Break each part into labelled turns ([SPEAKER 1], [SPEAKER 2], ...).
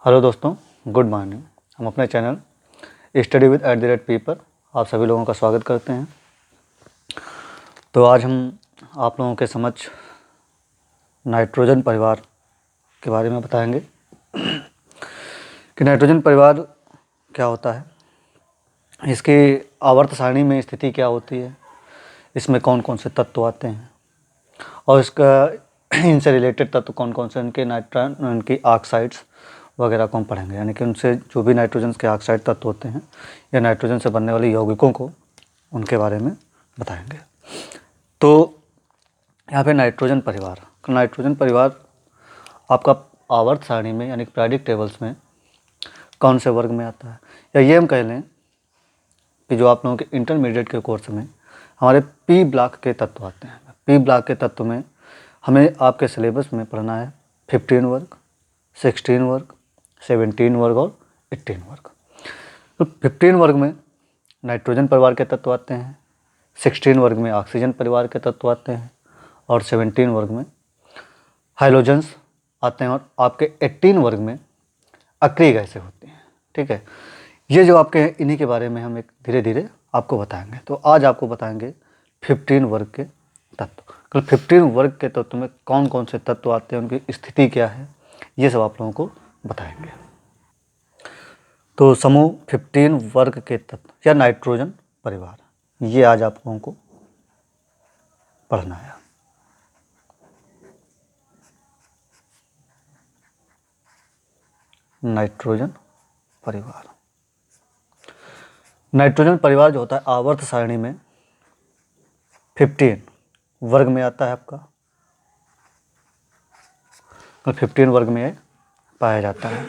[SPEAKER 1] Hello दोस्तों, good morning. हम अपने चैनल स्टडी विद @पी पर आप सभी लोगों का स्वागत करते हैं। तो आज हम आप लोगों के समक्ष नाइट्रोजन परिवार के बारे में बताएंगे कि नाइट्रोजन परिवार क्या होता है, इसकी आवर्त सारणी में स्थिति क्या होती है, इसमें कौन कौन से तत्व आते हैं और इसका इनसे रिलेटेड तत्व कौन कौन से, उनकी ऑक्साइड्स वगैरह को हम पढ़ेंगे। यानी कि उनसे जो भी नाइट्रोजन के ऑक्साइड तत्व होते हैं या नाइट्रोजन से बनने वाले यौगिकों को, उनके बारे में बताएंगे। तो यहाँ पे नाइट्रोजन परिवार आपका आवर्त सारणी में यानी पीरियोडिक टेबल्स में कौन से वर्ग में आता है, या ये हम कह लें कि जो आप लोगों के इंटरमीडिएट के कोर्स में हमारे पी ब्लॉक के तत्व आते हैं। पी ब्लॉक के तत्व में हमें आपके सिलेबस में पढ़ना है 15 वर्ग, 16 वर्ग, 17 वर्ग और 18 वर्ग। तो 15 वर्ग में नाइट्रोजन परिवार के तत्व आते हैं, 16 वर्ग में ऑक्सीजन परिवार के तत्व आते हैं और 17 वर्ग में हाइड्रोजन्स आते हैं, और आपके 18 वर्ग में अक्रिय गैसें होती हैं। ठीक है, ये जो आपके इन्हीं के बारे में हम एक धीरे धीरे आपको बताएंगे। तो आज आपको बताएंगे 15 वर्ग के तत्व। कल 15 वर्ग के तत्व में कौन कौन से तत्व आते हैं, उनकी स्थिति क्या है, ये सब आप लोगों को बताएंगे। तो समूह 15 वर्ग के तत्व या नाइट्रोजन परिवार, ये आज आप लोगों को पढ़ना है। नाइट्रोजन परिवार जो होता है आवर्त सारणी में 15 वर्ग में आता है आपका, 15 वर्ग में पाया जाता है।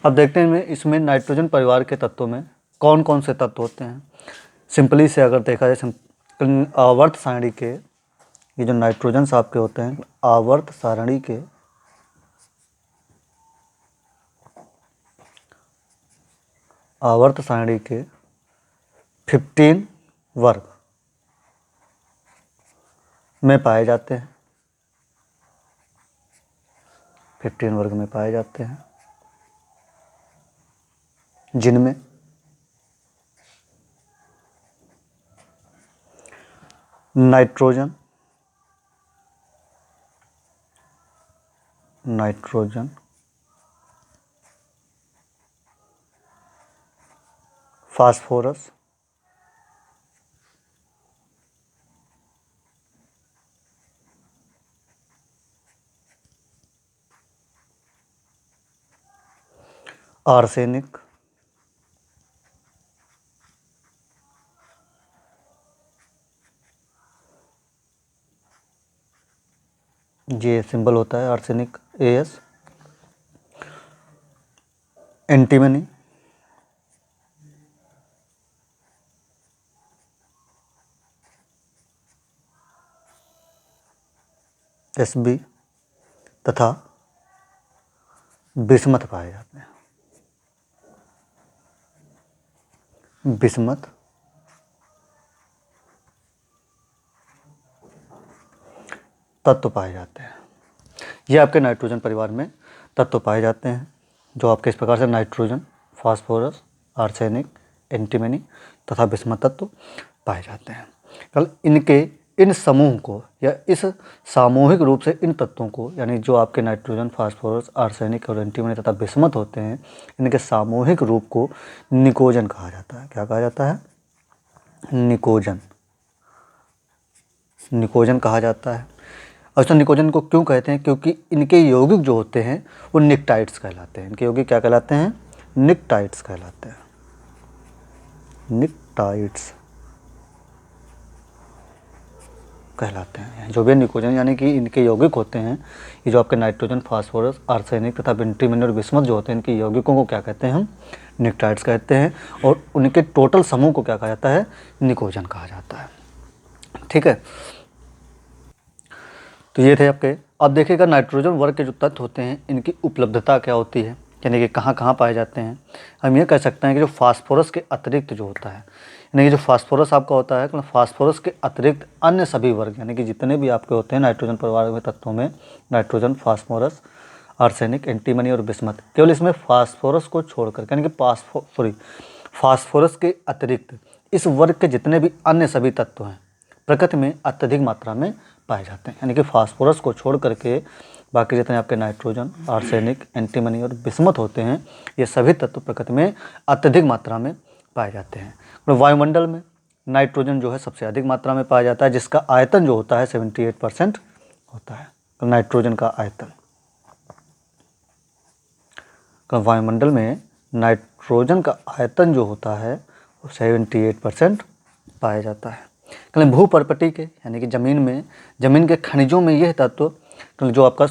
[SPEAKER 1] अब देखते हैं इसमें नाइट्रोजन परिवार के तत्वों में कौन कौन से तत्व होते हैं। सिंपली से अगर देखा जाए, आवर्त सारणी के ये जो नाइट्रोजन आपके होते हैं, आवर्त सारणी के 15 वर्ग में पाए जाते हैं। 15 वर्ग में पाए जाते हैं, जिनमें नाइट्रोजन फास्फोरस, आर्सेनिक, ये सिंबल होता है आर्सेनिक AS, एंटीमनी, SB तथा बिस्मथ पाए जाते हैं। बिस्मथ तत्व पाए जाते हैं। ये आपके नाइट्रोजन परिवार में तत्व पाए जाते हैं, जो आपके इस प्रकार से नाइट्रोजन, फास्फोरस, आर्सेनिक, एंटीमनी तथा बिस्मथ तत्व पाए जाते हैं। कल इन समूह को या इस सामूहिक रूप से इन तत्वों को, यानी जो आपके नाइट्रोजन, फास्फोरस, आर्सेनिक और एंटीमनी तथा बिस्मथ होते हैं, इनके सामूहिक रूप को निकोजन कहा जाता है। क्या कहा जाता है? निकोजन कहा जाता है। और तो निकोजन को क्यों कहते हैं? क्योंकि इनके यौगिक जो होते हैं वो निकटाइड्स कहलाते हैं। इनके यौगिक क्या कहलाते हैं? निकटाइड्स कहलाते हैं। निकटाइड्स कहलाते हैं जो भी निकोजन, यानी कि इनके यौगिक होते हैं। ये जो आपके नाइट्रोजन, फास्फोरस, आर्सेनिक तथा एंटीमनी और बिस्मथ जो होते हैं, इनके यौगिकों को क्या कहते हैं? हम निकटाइड्स कहते हैं। और उनके टोटल समूह को क्या कहा जाता है? निकोजन कहा जाता है। ठीक है, तो ये थे आपके। अब देखिएगा नाइट्रोजन वर्ग के जो तत्व होते हैं, इनकी उपलब्धता क्या होती है, यानी कि कहाँ कहाँ पाए जाते हैं। हम ये कह सकते हैं कि जो फास्फोरस के अतिरिक्त जो होता है, यानी कि जो फास्फोरस आपका होता है, फास्फोरस के अतिरिक्त अन्य सभी वर्ग, यानी कि जितने भी आपके होते हैं नाइट्रोजन परिवार के तत्वों में, नाइट्रोजन, फास्फोरस, आर्सेनिक, एंटीमनी और बिस्मथ। केवल इसमें फास्फोरस को छोड़कर, यानी कि फास्फोरस के अतिरिक्त इस वर्ग के जितने भी अन्य सभी तत्व हैं प्रकृति में अत्यधिक मात्रा में पाए जाते हैं। यानी कि फास्फोरस को छोड़ करके बाकी जितने आपके नाइट्रोजन, आर्सेनिक, एंटीमनी और बिस्मथ होते हैं, ये सभी तत्व प्रकृति में अत्यधिक मात्रा में पाए जाते हैं। और वायुमंडल में नाइट्रोजन जो है सबसे अधिक मात्रा में पाया जाता है, जिसका आयतन जो होता है 78% होता है। तो नाइट्रोजन का आयतन, तो वायुमंडल में नाइट्रोजन का आयतन जो होता है वो 78% पाया जाता है। कहीं भूपर्पटी के, यानी कि जमीन के खनिजों में यह तत्व, जो आपका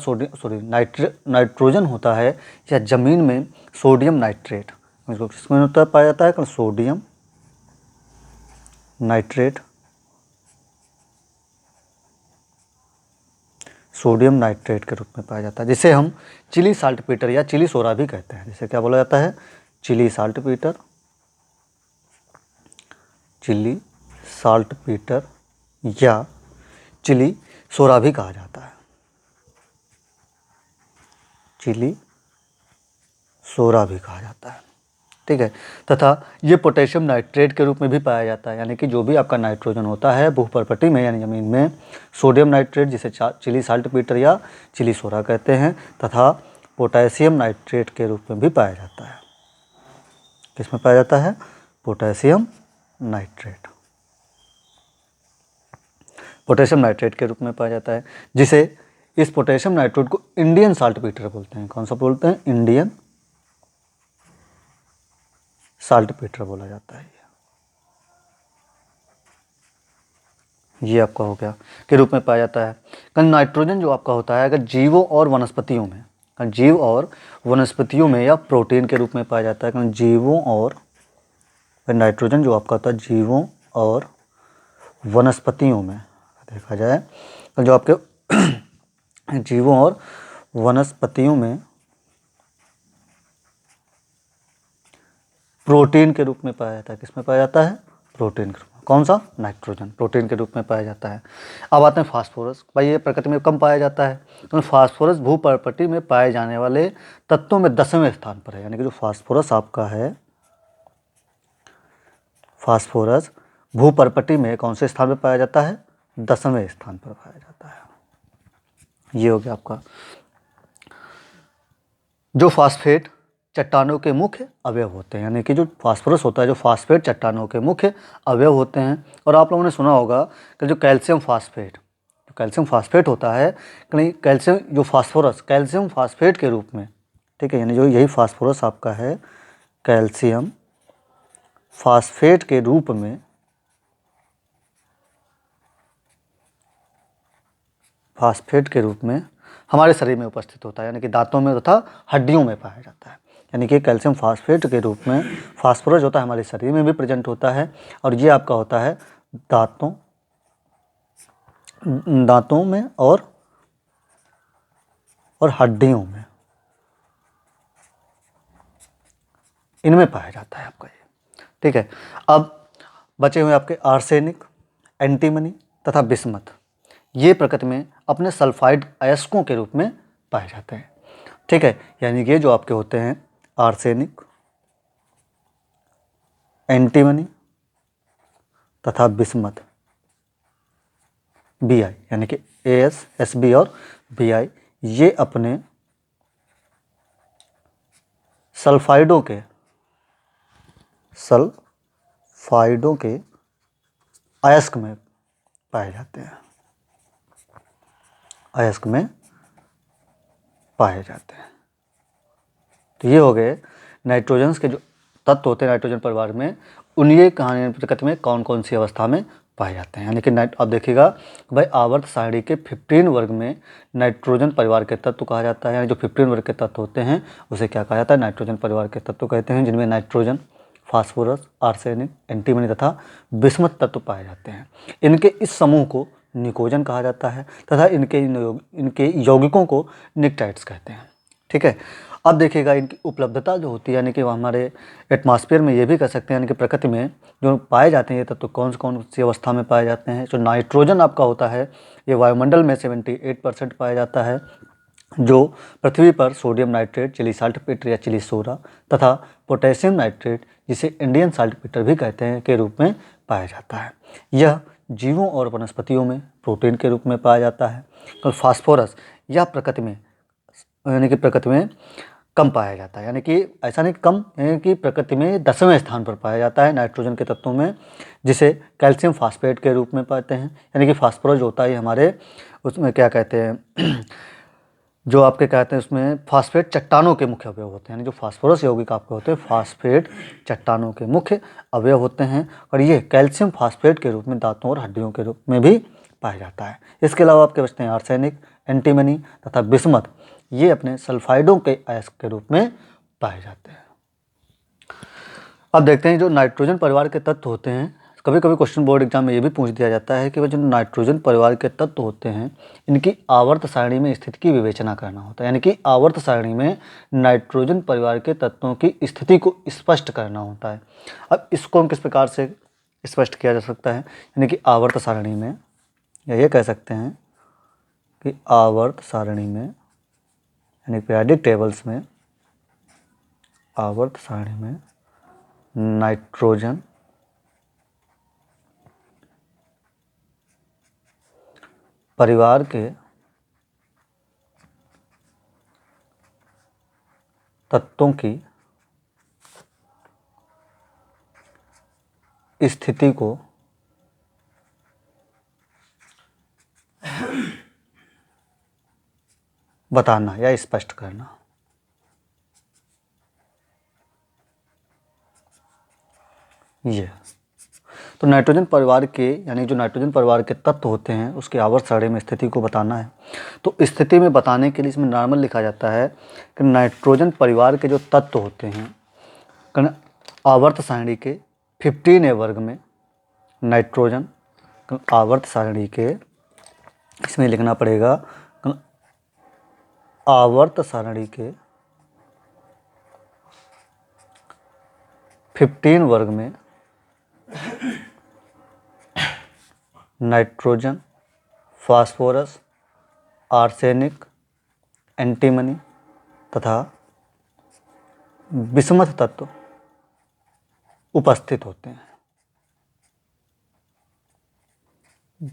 [SPEAKER 1] नाइट्रोजन होता है, या जमीन में सोडियम नाइट्रेट, इसको किसमें होता है पाया जाता है? सोडियम नाइट्रेट, सोडियम नाइट्रेट के रूप में पाया जाता है, जिसे हम चिली साल्टपीटर या चिली सोरा भी कहते हैं। जिसे क्या बोला जाता है? चिली साल्टपीटर, चिली साल्टपीटर या चिली सोरा भी कहा जाता है। चिली सोरा भी कहा जाता है, ठीक है। तथा ये पोटेशियम नाइट्रेट के रूप में भी पाया जाता है। यानी कि जो भी आपका नाइट्रोजन होता है भूपर्पटी में यानी ज़मीन में, सोडियम नाइट्रेट जिसे चिली साल्टपीटर या चिली सोरा कहते हैं, तथा पोटेशियम नाइट्रेट के रूप में भी पाया जाता है। किसमें पाया जाता है? पोटेशियम नाइट्रेट, पोटेशियम नाइट्रेट के रूप में पाया जाता है, जिसे इस पोटेशियम नाइट्रेट को इंडियन साल्टपीटर बोलते हैं। कौन सा बोलते हैं? इंडियन साल्टपीटर बोला जाता है। ये आपका हो गया के रूप में पाया जाता है। कहीं नाइट्रोजन जो आपका होता है अगर जीवों और वनस्पतियों में, जीव और वनस्पतियों में या प्रोटीन के रूप में पाया जाता है। कहीं जीवों और, नाइट्रोजन जो आपका होता है जीवों और वनस्पतियों में देखा जाए, जो आपके जीवों और वनस्पतियों में प्रोटीन के रूप में पाया जाता है। किसमें पाया जाता है? प्रोटीन के रूप में। कौन सा? नाइट्रोजन प्रोटीन के रूप में पाया जाता है। अब आते हैं फास्फोरस। भाई ये प्रकृति में कम पाया जाता है, तो फास्फोरस भूपर्पटी में पाए जाने वाले तत्वों में 10वें स्थान पर है। यानी कि जो फास्फोरस आपका है, फास्फोरस भूपर्पटी में कौन से स्थान पर पाया जाता है? 10वें स्थान पर पाया जाता है। ये हो गया आपका। जो फास्फेट चट्टानों के मुख्य अवयव होते हैं, यानी कि जो फास्फोरस होता है, जो फास्फेट चट्टानों के मुख्य अवयव होते हैं। और आप लोगों ने सुना होगा कि जो कैल्शियम फास्फेट होता है, कहीं कैल्शियम जो फास्फोरस कैल्शियम फास्फेट के रूप में, ठीक है, यानी जो यही फास्फोरस आपका है कैल्शियम फास्फेट के रूप में, हमारे शरीर में उपस्थित होता है, यानी कि दांतों में तथा हड्डियों में पाया जाता है। यानी कि कैल्शियम फास्फेट के रूप में फास्फोरस होता है, हमारे शरीर में भी प्रेजेंट होता है, और ये आपका होता है दांतों में और हड्डियों में, इनमें पाया जाता है आपका ये, ठीक है। अब बचे हुए आपके आर्सेनिक, एंटीमनी तथा बिस्मथ, ये प्रकृति में अपने सल्फाइड अयस्कों के रूप में पाए जाते हैं, ठीक है। यानी कि जो आपके होते हैं आर्सेनिक, एंटीमनी तथा बिस्मथ, Bi यानी कि AS, SB और Bi, ये अपने सल्फाइडों के अयस्क में पाए जाते हैं, तो ये हो गए नाइट्रोजन के जो तत्व होते हैं नाइट्रोजन परिवार में, उन्हीं कहानी प्रकृति में कौन कौन सी अवस्था में पाए जाते हैं। यानी कि अब देखिएगा भाई आवर्त सारणी के 15 वर्ग में नाइट्रोजन परिवार के तत्व कहा जाता है। यानी जो 15 वर्ग के तत्व होते हैं उसे क्या कहा जाता है? नाइट्रोजन परिवार के तत्व कहते हैं, जिनमें नाइट्रोजन, फास्फोरस, आर्सेनिक, एंटीमनी तथा बिस्मथ तत्व पाए जाते हैं। इनके इस समूह को निकोजन कहा जाता है तथा इनके यौगिकों को निक्टाइड्स कहते हैं, ठीक है। अब देखिएगा इनकी उपलब्धता जो होती है, यानी कि हमारे एटमॉस्फेयर में ये भी कह सकते हैं, यानी कि प्रकृति में जो पाए जाते हैं ये तत्व कौन सी अवस्था में पाए जाते हैं। जो नाइट्रोजन आपका होता है ये वायुमंडल में 78% पाया जाता है, जो पृथ्वी पर सोडियम नाइट्रेट, चिली साल्टपेटर या चिली सोडा तथा पोटेशियम नाइट्रेट, जिसे इंडियन साल्टपेटर भी कहते हैं, के रूप में पाया जाता है। यह जीवों और वनस्पतियों में प्रोटीन के रूप में पाया जाता है। और फास्फोरस यह प्रकृति में कम पाया जाता है, यानी कि ऐसा नहीं कम, यानी कि प्रकृति में 10वें स्थान पर पाया जाता है नाइट्रोजन के तत्वों में, जिसे कैल्शियम फास्फेट के रूप में पाते हैं। यानी कि फास्फोरस जो होता है हमारे उसमें क्या कहते हैं, जो आपके कहते हैं उसमें फास्फेट चट्टानों के मुख्य अवयव होते हैं। यानी जो फास्फोरस यौगिक आपके होते हैं फास्फेट चट्टानों के मुख्य अवयव होते हैं, और ये कैल्शियम फास्फेट के रूप में दांतों और हड्डियों के रूप में भी पाया जाता है। इसके अलावा आपके बचते हैं आर्सेनिक, एंटीमनी तथा बिस्मथ, ये अपने सल्फाइडों के अयस्क के रूप में पाए जाते हैं। अब देखते हैं जो नाइट्रोजन परिवार के तत्व होते हैं, कभी कभी क्वेश्चन बोर्ड एग्जाम में ये भी पूछ दिया जाता है कि वह जो नाइट्रोजन परिवार के तत्व होते हैं इनकी आवर्त सारणी में स्थिति की विवेचना करना होता है। यानी कि आवर्त सारणी में नाइट्रोजन परिवार के तत्वों की स्थिति को स्पष्ट करना होता है। अब इसको हम किस प्रकार से स्पष्ट किया जा सकता है, यानी कि आवर्त सारणी में, या ये कह सकते हैं कि आवर्त सारणी में, यानी पीरियोडिक टेबल्स में, आवर्त सारणी में नाइट्रोजन परिवार के तत्वों की स्थिति को बताना या स्पष्ट करना। ये तो नाइट्रोजन परिवार के, यानी जो नाइट्रोजन परिवार के तत्व होते हैं उसके आवर्त सारणी में स्थिति को बताना है। तो स्थिति में बताने के लिए इसमें नॉर्मल लिखा जाता है कि नाइट्रोजन परिवार के जो तत्व होते हैं आवर्त सारणी के 15वें वर्ग में, नाइट्रोजन आवर्त सारणी के, इसमें लिखना पड़ेगा आवर्त सारणी के 15 वर्ग में नाइट्रोजन, फास्फोरस, आर्सेनिक, एंटीमनी तथा बिस्मथ तत्व उपस्थित होते हैं।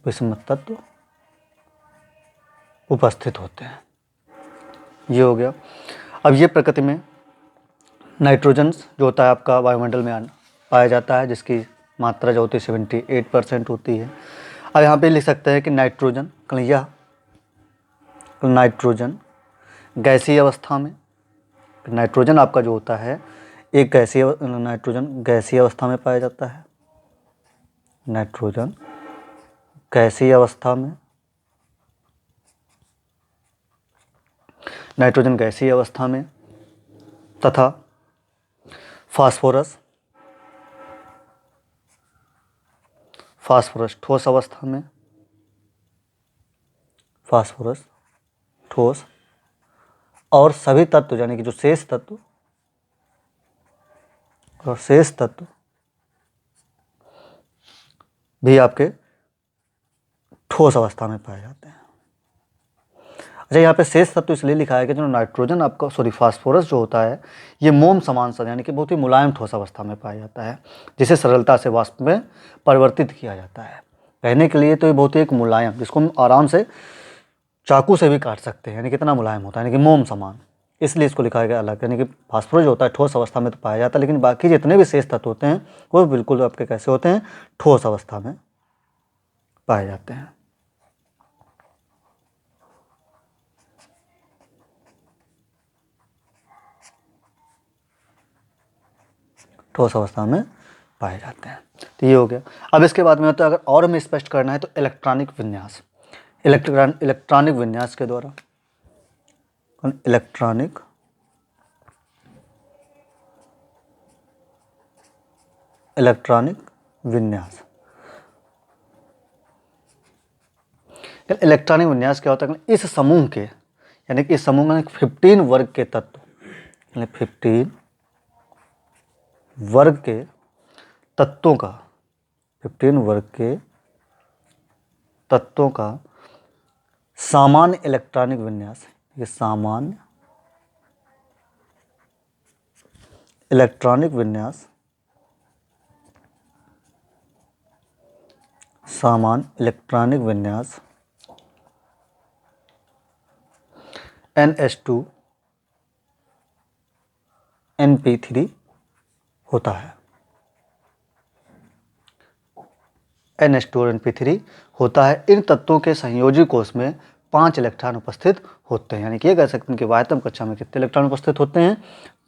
[SPEAKER 1] बिस्मथ तत्व उपस्थित होते हैं, ये हो गया। अब ये प्रकृति में नाइट्रोजन जो होता है आपका वायुमंडल में पाया जाता है, जिसकी मात्रा जो होती है 78% होती है। अब यहाँ पे लिख सकते हैं कि नाइट्रोजन गैसीय अवस्था में, नाइट्रोजन आपका जो होता है एक नाइट्रोजन गैसीय अवस्था में पाया जाता है। नाइट्रोजन गैसीय अवस्था में, नाइट्रोजन गैसीय अवस्था में तथा फास्फोरस ठोस अवस्था में, फास्फोरस ठोस, और सभी तत्व यानी कि जो शेष तत्व भी आपके ठोस अवस्था में पाए जाते हैं। अच्छा, यहाँ पे शेष तत्व इसलिए लिखा है कि जो नाइट्रोजन आपका फास्फोरस जो होता है ये मोम समान सा, यानी कि बहुत ही मुलायम ठोस अवस्था में पाया जाता है, जिसे सरलता से वाष्प में परिवर्तित किया जाता है। कहने के लिए तो ये बहुत ही एक मुलायम, जिसको हम आराम से चाकू से भी काट सकते हैं, यानी कितना मुलायम होता है, यानी कि मोम समान, इसलिए इसको लिखा गया अलग। यानी कि फास्फोरस जो होता है ठोस अवस्था में तो पाया जाता है, लेकिन बाकी जितने भी शेष तत्व होते हैं वो बिल्कुल आपके कैसे होते हैं, ठोस अवस्था में पाए जाते हैं। ठोस अवस्था में पाए जाते हैं। तो ये हो गया। अब इसके बाद में होता है, अगर और हमें स्पष्ट करना है तो इलेक्ट्रॉनिक विन्यास, इलेक्ट्रॉनिक विन्यास के द्वारा, इलेक्ट्रॉनिक विन्यास। इलेक्ट्रॉनिक विन्यास क्या होता है, इस समूह के, यानी कि इस समूह में 15 वर्ग के तत्व, यानी 15 वर्ग के तत्वों का, 15 वर्ग के तत्वों का सामान्य इलेक्ट्रॉनिक विन्यास, ये सामान्य इलेक्ट्रॉनिक विन्यास, सामान्य इलेक्ट्रॉनिक विन्यास NH2 NP3 होता है। NH2 और NP3 होता है। इन तत्वों के संयोजी कोष में 5 इलेक्ट्रॉन उपस्थित होते हैं। यानी कि ये कह सकते हैं कि वाह्यतम कक्षा में कितने इलेक्ट्रॉन उपस्थित होते हैं?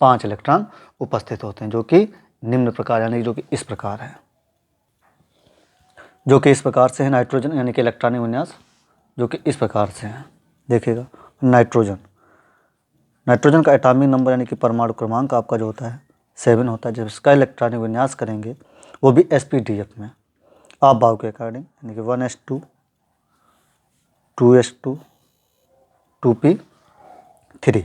[SPEAKER 1] 5 इलेक्ट्रॉन उपस्थित होते हैं, जो कि निम्न प्रकार यानी जो कि इस प्रकार है, जो कि इस प्रकार से है। नाइट्रोजन यानी कि इलेक्ट्रॉनिक विन्यास जो कि इस प्रकार से है, देखिएगा। नाइट्रोजन, नाइट्रोजन का एटॉमिक नंबर यानी कि परमाणु क्रमांक आपका जो होता है 7 होता है। जब इसका इलेक्ट्रॉनिक विन्यास करेंगे वो भी sp-df में आप भाव के अकॉर्डिंग, यानी कि 1s2 2s2 2p3,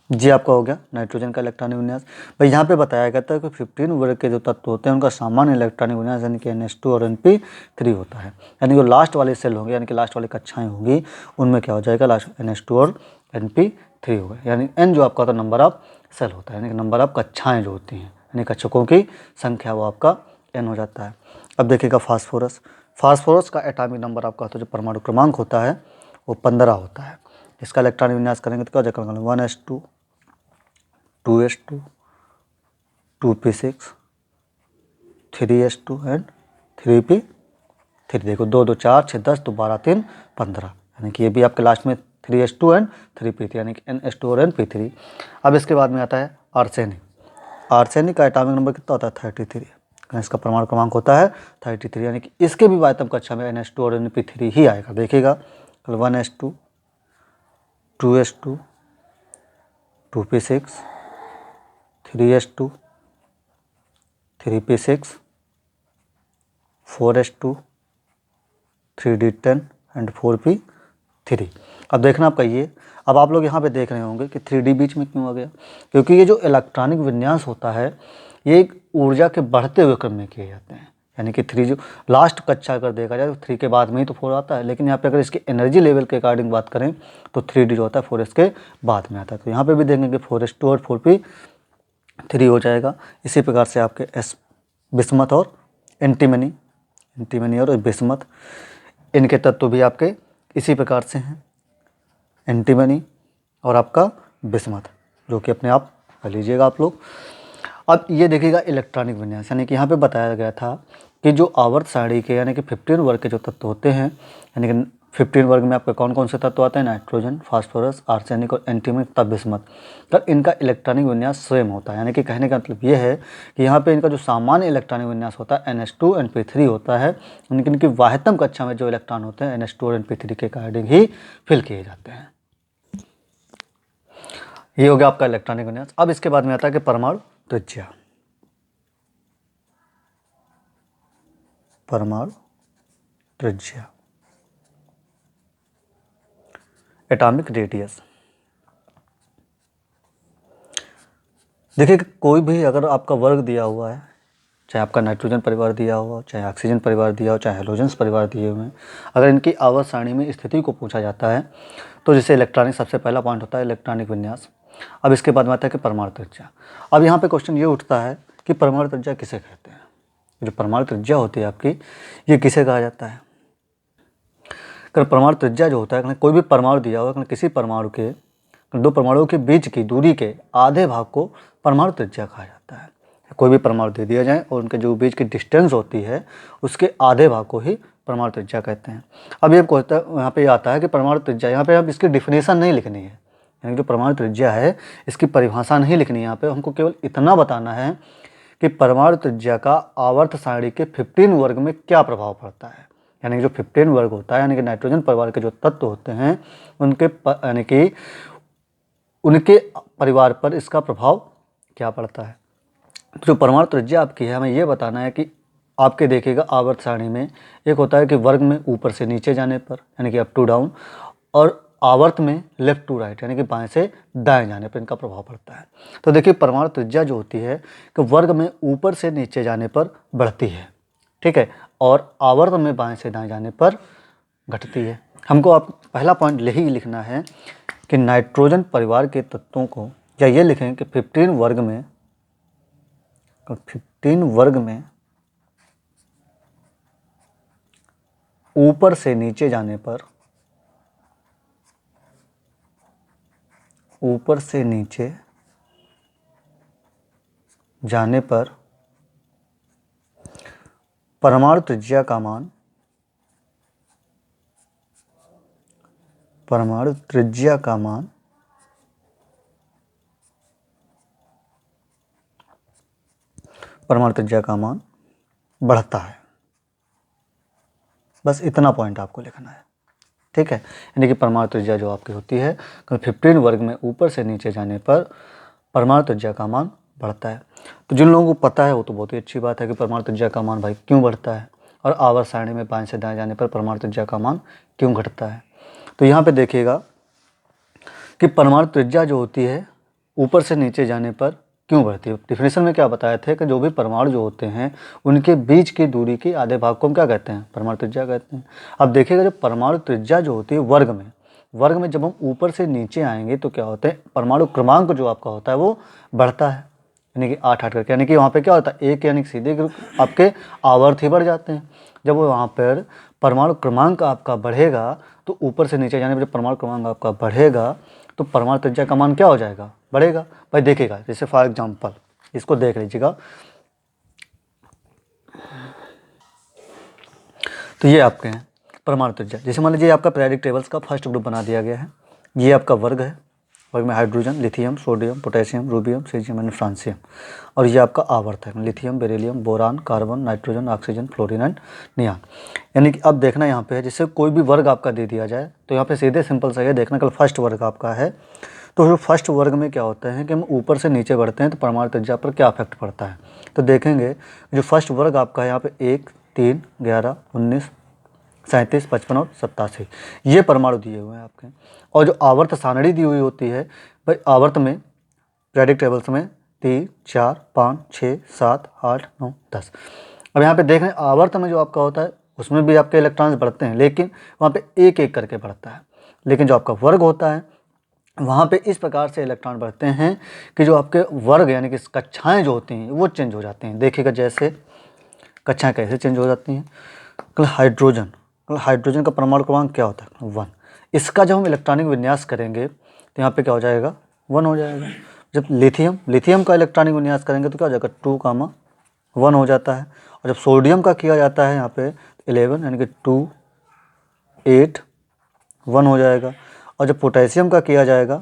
[SPEAKER 1] जी आपका हो गया नाइट्रोजन का इलेक्ट्रॉनिक विन्यास। भाई यहाँ पे बताया गया था कि 15 वर्ग के जो तत्व होते हैं उनका सामान्य इलेक्ट्रॉनिक विन्यास यानी कि NH2 और NP3 होता है। यानी कि लास्ट वाले सेल होंगे, यानी कि लास्ट वाली कक्षाएं होंगी, उनमें क्या हो जाएगा? लास्ट NH2 और NP3 होगा। यानी N जो आपका होता है नंबर ऑफ सेल होता है, यानी कि नंबर ऑफ कक्षाएँ जो होती हैं, यानी कक्षकों की संख्या, वो आपका N हो जाता है। अब देखिएगा फास्फोरस, फास्फोरस का एटॉमिक नंबर आपका होता है, जो परमाणु क्रमांक होता है वो 15 होता है। इसका इलेक्ट्रॉनिक विन्यास करेंगे तो क्या हो जाएगा? 1s2 2s2 2p6 3s2 and 3p3। देखो 2 2 4 6 10 तो 12 3 15, यानी कि ये भी आपके लास्ट में 3s2 एंड 3p3 यानी कि NH2 और NP3। अब इसके बाद में आता है आर्सेनिक। आर्सेनिक का एटॉमिक नंबर कितना होता है? 33। इसका परमाणु क्रमांक होता है 33, यानी कि इसके भी वाह्यतम कक्षा में NH2 और NP3 ही आएगा। देखिएगा 1s2 2s2 2p6 3s2 3p6 4s2 3d10 and 4p3। अब देखना आपका ये, अब आप लोग यहाँ पे देख रहे होंगे कि 3d बीच में क्यों आ गया? क्योंकि ये जो इलेक्ट्रॉनिक विन्यास होता है ये एक ऊर्जा के बढ़ते हुए क्रम में किए जाते हैं। यानी कि 3 जो लास्ट कक्षा अगर देखा जाए तो 3 के बाद में ही तो 4 आता है, लेकिन यहाँ पे अगर इसकी एनर्जी लेवल के अकॉर्डिंग बात करें तो 3d जो होता है 4s के बाद में आता है। तो यहाँ पे भी देखेंगे 4s2 और 4p3 हो जाएगा। इसी प्रकार से आपके बिस्मथ और एंटीमनी, एंटीमनी और बिस्मथ, इनके तत्व भी आपके इसी प्रकार से हैं, एंटीमनी और आपका बिस्मथ, जो कि अपने आप कर लीजिएगा आप लोग। अब ये देखिएगा इलेक्ट्रॉनिक विन्यास, यानी कि यहाँ पे बताया गया था कि जो आवर्त सारणी के यानी कि 15 वर्ग के जो तत्व होते हैं, यानी कि 15 वर्ग में आपके कौन कौन से तत्व आते हैं? नाइट्रोजन, फास्फोरस, आर्सेनिक और एंटीमनी तथा बिस्मथ। तब इनका इलेक्ट्रॉनिक विन्यास सेम होता है। यानी कि कहने का मतलब ये है कि यहाँ पे इनका जो सामान्य इलेक्ट्रॉनिक विन्यास होता है NH2 NP3 होता है, लेकिन इनकी वाह्यतम कक्षा में जो इलेक्ट्रॉन होते हैं NH2 और NP3 के अकॉर्डिंग ही फिल किए जाते हैं। ये हो गया आपका इलेक्ट्रॉनिक विन्यास। अब इसके बाद में आता है कि परमाणु त्रिज्या, परमाणु त्रिज्या, एटॉमिक रेडियस। देखिए कोई भी अगर आपका वर्ग दिया हुआ है, चाहे आपका नाइट्रोजन परिवार दिया हुआ, चाहे ऑक्सीजन परिवार दिया हो, चाहे हेलोजेंस परिवार दिए हुए हैं, अगर इनकी आवर्त सारणी में स्थिति को पूछा जाता है तो जैसे इलेक्ट्रॉनिक सबसे पहला पॉइंट होता है इलेक्ट्रॉनिक विन्यास। अब इसके बाद में आता है कि परमाणु त्रिज्या। अब यहाँ पे क्वेश्चन ये उठता है कि परमाणु त्रिज्या किसे कहते हैं? जो परमाणु त्रिज्या होती है आपकी, ये किसे कहा जाता है? अगर परमाणु त्रिज्या जो होता है, कोई भी परमाणु दिया हुआ है, किसी परमाणु के, दो परमाणुओं के बीच की दूरी के आधे भाग को परमाणु त्रिज्या कहा जाता है। कोई भी परमाणु दे दिया जाए और उनके जो बीच की डिस्टेंस होती है उसके आधे भाग को ही परमाणु त्रिज्या कहते हैं। अब ये कहता है, यहाँ पे आता है कि परमाणु त्रिज्या, यहाँ पे आप इसकी डिफिनेशन नहीं लिखनी है, यानी जो परमाणु त्रिज्या है इसकी परिभाषा नहीं लिखनी है। यहाँ पे हमको केवल इतना बताना है कि परमाणु त्रिज्या का आवर्त सारणी के 15 वर्ग में क्या प्रभाव पड़ता है। यानी जो 15 वर्ग होता है, यानी कि नाइट्रोजन परिवार के जो तत्व होते हैं उनके यानी कि उनके परिवार पर इसका प्रभाव क्या पड़ता है। तो जो परमाणु त्रिज्या आपकी है, हमें ये बताना है कि आपके देखिएगा आवर्त सारणी में एक होता है कि वर्ग में ऊपर से नीचे जाने पर यानी कि अप टू डाउन, और आवर्त में लेफ्ट टू राइट यानी कि बाएं से दाएं जाने पर इनका प्रभाव पड़ता है। तो देखिए परमाणु त्रिज्या जो होती है कि वर्ग में ऊपर से नीचे जाने पर बढ़ती है, ठीक है, और आवर्त में बाएं से दाएं जाने पर घटती है। हमको आप पहला पॉइंट यही लिखना है कि नाइट्रोजन परिवार के तत्वों को, या ये लिखें कि 15 वर्ग में ऊपर से नीचे जाने पर परमाणु त्रिज्या का मान बढ़ता है। बस इतना पॉइंट आपको लिखना है, ठीक है। यानी कि परमाणु त्रिज्या जो आपकी होती है 15 वर्ग में ऊपर से नीचे जाने पर परमाणु त्रिज्या का मान बढ़ता है। तो जिन लोगों को पता है वो तो बहुत ही अच्छी बात है कि परमाणु त्रिज्या का मान भाई क्यों बढ़ता है, और आवर्त सारणी में बाएं से दाएं जाने पर परमाणु त्रिज्या का मान क्यों घटता है। तो यहाँ पे देखिएगा कि परमाणु त्रिज्या जो होती है ऊपर से नीचे जाने पर क्यों बढ़ती है। डिफिनेशन में क्या बताया था कि जो भी परमाणु जो होते हैं उनके बीच की दूरी के आधे भाग को हम क्या कहते हैं, परमाणु त्रिज्या कहते हैं। अब देखिएगा जो परमाणु त्रिज्या जो होती है वर्ग में जब हम ऊपर से नीचे आएंगे तो क्या होता है, परमाणु क्रमांक जो आपका होता है वो बढ़ता है, यानी कि 8 करके। यानी कि वहाँ पे क्या होता है, एक यानी कि सीधे आपके आवर्त ही बढ़ जाते हैं। जब वहाँ पर परमाणु क्रमांक आपका बढ़ेगा तो ऊपर से नीचे जाने पर जब परमाणु क्रमांक आपका बढ़ेगा तो परमाणु त्रिज्या का मान क्या हो जाएगा, बढ़ेगा। भाई देखिएगा, जैसे फॉर एग्जांपल इसको देख लीजिएगा, तो ये आपके हैं परमाणु त्रिज्या। जैसे मान लीजिए आपका पीरियोडिक टेबल्स का फर्स्ट ग्रुप बना दिया गया है, ये आपका वर्ग है, वर्ग में hydrogen, lithium, sodium, potassium, rubidium, caesium and francium, और ये आपका आवर्त है, lithium, beryllium, boron, carbon, nitrogen, oxygen, fluorine and neon. यानी कि अब देखना यहाँ पे है, जैसे कोई भी वर्ग आपका दे दिया जाए तो यहाँ पे सीधे सिंपल सा ये देखना, कल फर्स्ट वर्ग आपका है तो जो फर्स्ट वर्ग में क्या होता है कि हम ऊपर से नीचे बढ़ते हैं तो परमाणु त्रिज्या पर क्या इफेक्ट पड़ता है। तो देखेंगे जो फर्स्ट वर्ग आपका है यहाँ पे 1, 3, 11, 19, 37, 55 और 87 ये परमाणु दिए हुए हैं आपके। और जो आवर्त सारणी दी हुई होती है भाई, आवर्त में पीरियोडिक टेबल्स में 3, 4, 5, 6, 7, 8, 9, 10। अब यहाँ पे देख रहे हैं आवर्त में जो आपका होता है उसमें भी आपके इलेक्ट्रॉन्स बढ़ते हैं, लेकिन वहाँ पे एक एक करके बढ़ता है। लेकिन जो आपका वर्ग होता है वहाँ पे इस प्रकार से इलेक्ट्रॉन बढ़ते हैं कि जो आपके वर्ग यानी कि कक्षाएँ जो होती हैं वो चेंज हो जाती हैं। देखिएगा जैसे कक्षाएँ कैसे चेंज हो जाती हैं। कल हाइड्रोजन का परमाणु क्रमांक क्या होता है, 1। इसका जब हम इलेक्ट्रॉनिक विन्यास करेंगे तो यहाँ पे क्या हो जाएगा, 1 हो जाएगा। जब लिथियम का इलेक्ट्रॉनिक विन्यास करेंगे तो क्या हो जाएगा, 2, 1 हो जाता है। और जब सोडियम का किया जाता है यहाँ पे 11 यानी कि 2, 8, 1 हो जाएगा। और जब पोटेशियम का किया जाएगा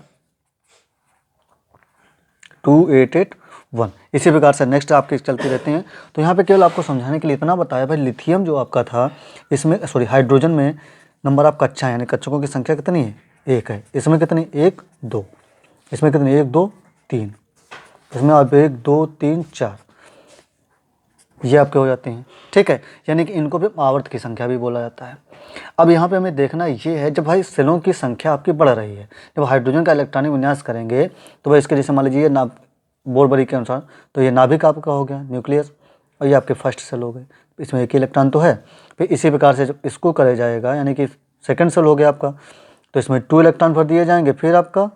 [SPEAKER 1] 2, 8, 8, 1। इसी प्रकार से नेक्स्ट आपके चलती रहते हैं। तो यहाँ पे केवल आपको समझाने के लिए इतना बताया भाई, लिथियम जो आपका था इसमें हाइड्रोजन में नंबर ऑफ कक्षा यानी कक्षकों की संख्या कितनी है, 1 है। इसमें कितनी, 1, 2। इसमें कितनी, 1, 2, 3। इसमें आप 1, 2, 3, 4 ये आपके हो जाते हैं, ठीक है। यानी कि इनको भी आवर्त की संख्या भी बोला जाता है। अब यहाँ पे हमें देखना ये है, जब भाई सेलों की संख्या आपकी बढ़ रही है, जब हाइड्रोजन का इलेक्ट्रॉनिक विन्यास करेंगे तो भाई इसके जैसे मान लीजिए ना बोरबरी के अनुसार तो ये नाभिक आपका हो गया, न्यूक्लियस, और ये आपके फर्स्ट सेल हो गए, इसमें एक ही इलेक्ट्रॉन तो है। फिर इसी प्रकार से जब इसको करा जाएगा यानी कि सेकेंड सेल हो गया आपका, तो इसमें 2 इलेक्ट्रॉन भर दिए जाएंगे, फिर आपका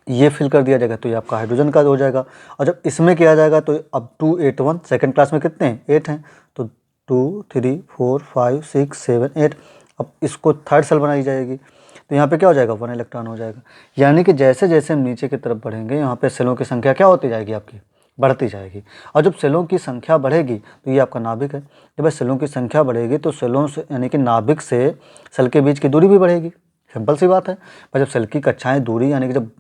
[SPEAKER 1] ये फिल कर दिया जाएगा तो ये आपका हाइड्रोजन का हो जाएगा। और जब इसमें किया जाएगा तो अब 2, 8, 1 सेकेंड क्लास में कितने हैं, 8 हैं, तो 2, 3, 4, 5, 6, 7, 8। अब इसको थर्ड सेल बनाई जाएगी तो यहाँ पे क्या हो जाएगा, 1 इलेक्ट्रॉन हो जाएगा। यानी कि जैसे जैसे हम नीचे की तरफ बढ़ेंगे यहाँ पे सेलों की संख्या क्या होती जाएगी, आपकी बढ़ती जाएगी। और जब सेलों की संख्या बढ़ेगी तो ये आपका नाभिक है। जब सेलों की संख्या बढ़ेगी तो सेलों से यानी कि नाभिक से सेल के बीच की दूरी भी बढ़ेगी, सिंपल सी बात है। पर जब सेल की कक्षाएँ दूरी यानी कि जब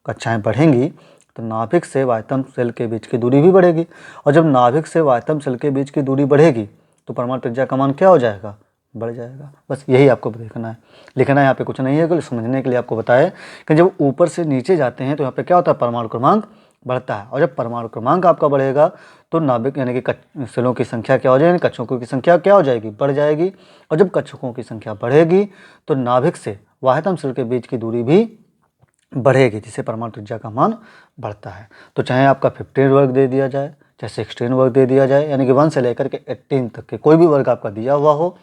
[SPEAKER 1] कक्षाएँ बढ़ेंगी तो नाभिक से वायतम सेल के बीच की दूरी भी बढ़ेगी। और जब नाभिक से वायतम सेल के बीच की दूरी बढ़ेगी तो परमाणु त्रिज्या का मान क्या हो जाएगा, बढ़ जाएगा। बस यही आपको देखना है, लिखना है, यहाँ पे कुछ नहीं है, केवल समझने के लिए आपको बताया कि जब ऊपर से नीचे जाते हैं तो यहाँ पे क्या होता है, परमाणु क्रमांक बढ़ता है। और जब परमाणु क्रमांक आपका बढ़ेगा तो नाभिक यानी कि सेलों की संख्या क्या हो जाएगी, कक्षकों की संख्या क्या हो जाएगी, बढ़ जाएगी। और जब कक्षकों की संख्या बढ़ेगी तो नाभिक से वायतम सेल के बीच की दूरी भी बढ़ेगी, जिससे परमाणु त्रिज्या का मान बढ़ता है। तो चाहे आपका 15 वर्ग दे दिया जाए, चाहे 16 वर्ग दे दिया जाए, यानी कि 1 से लेकर के 18 तक के कोई भी वर्ग आपका दिया हुआ हो,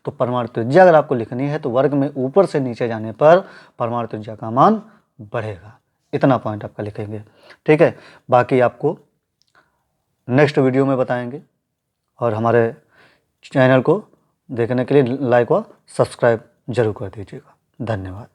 [SPEAKER 1] तो परमाणु त्रिज्या अगर आपको लिखनी है तो वर्ग में ऊपर से नीचे जाने पर परमाणु त्रिज्या का मान बढ़ेगा। इतना पॉइंट आपका लिखेंगे, ठीक है। बाकी आपको नेक्स्ट वीडियो में बताएंगे, और हमारे चैनल को देखने के लिए लाइक व सब्सक्राइब जरूर कर दीजिएगा। धन्यवाद।